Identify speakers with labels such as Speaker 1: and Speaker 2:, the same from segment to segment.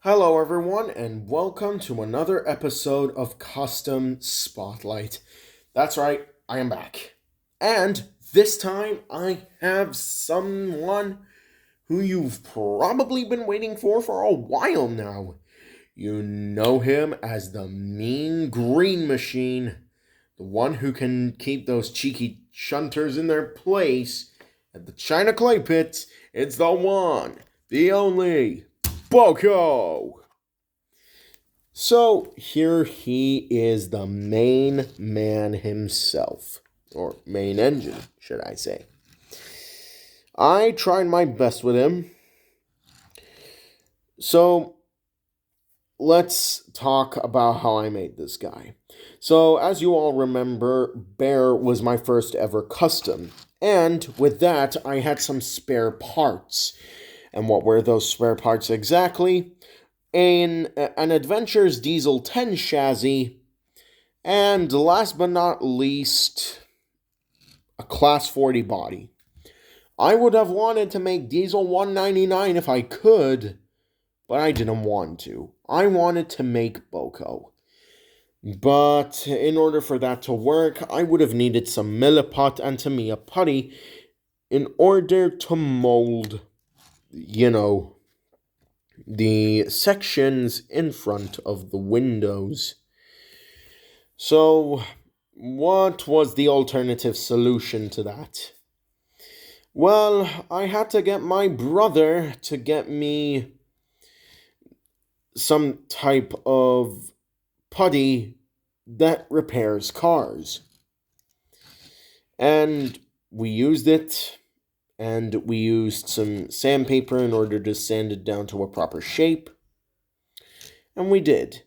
Speaker 1: Hello, everyone, and welcome to another episode of Custom Spotlight. That's right, I am back. And this time I have someone who you've probably been waiting for a while now. You know him as the Mean Green Machine, the one who can keep those cheeky shunters in their place at the China Clay Pit. It's the one, the only, BoCo. So here he is, the main man himself, or main engine, should I say. I tried my best with him. So let's talk about how I made this guy. So, as you all remember, Bear was my first ever custom. And with that, I had some spare parts. And what were those spare parts exactly? An Adventures Diesel 10 chassis, and last but not least, a Class 40 body. I would have wanted to make Diesel 199 if I could, but I didn't want to. I wanted to make BoCo. But in order for that to work, I would have needed some Milliput and Tamiya putty in order to mold, the sections in front of the windows. So, what was the alternative solution to that? Well, I had to get my brother to get me some type of putty that repairs cars. And we used it, and we used some sandpaper in order to sand it down to a proper shape. And we did.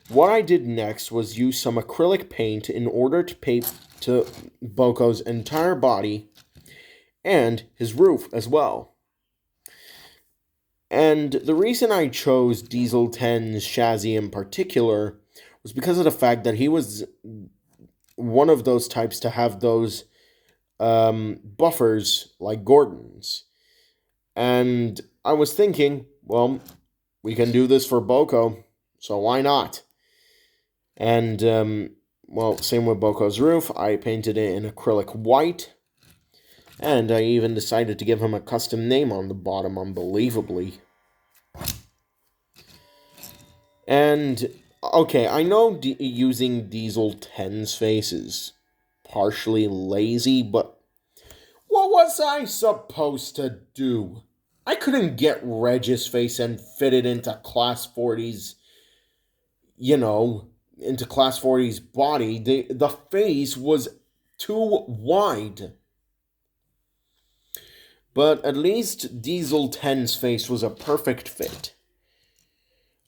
Speaker 1: What I did next was use some acrylic paint in order to paint to BoCo's entire body and his roof as well. And the reason I chose Diesel 10's chassis in particular was because of the fact that he was one of those types to have those buffers like Gordon's. And I was thinking, well, we can do this for BoCo, so why not? And, same with BoCo's roof. I painted it in acrylic white. And I even decided to give him a custom name on the bottom, unbelievably. And, okay, I know using Diesel 10's face is partially lazy, but what was I supposed to do? I couldn't get Reg's face and fit it into Class 40's, into Class 40's body. The face was too wide. But at least Diesel 10's face was a perfect fit.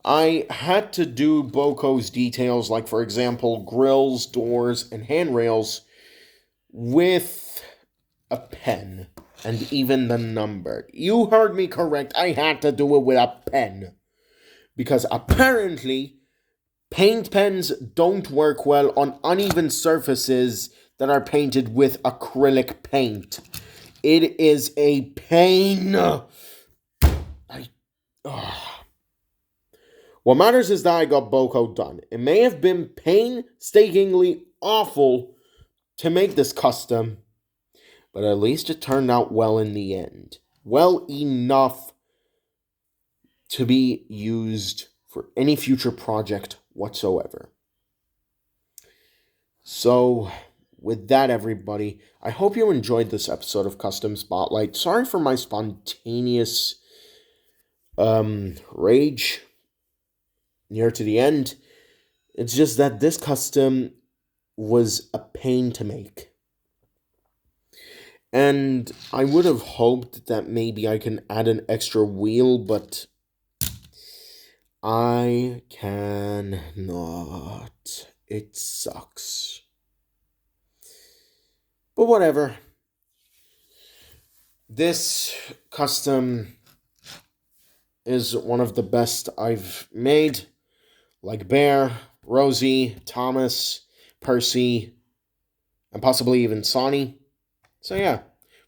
Speaker 1: I had to do BoCo's details, like, for example, grills, doors, and handrails, with a pen, and even the number. You heard me correct, I had to do it with a pen. Because apparently, paint pens don't work well on uneven surfaces that are painted with acrylic paint. It is a pain. What matters is that I got BoCo done. It may have been painstakingly awful to make this custom, but at least it turned out well in the end. Well enough to be used for any future project whatsoever. So, with that, everybody, I hope you enjoyed this episode of Custom Spotlight. Sorry for my spontaneous rage near to the end. It's just that this custom was a pain to make. And I would have hoped that maybe I can add an extra wheel, but I cannot. It sucks. But whatever. This custom is one of the best I've made. Like Bear, Rosie, Thomas, Percy, and possibly even Sonny. So yeah,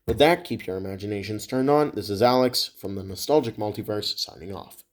Speaker 1: with that, keep your imaginations turned on. This is Alex from the Nostalgic Multiverse signing off.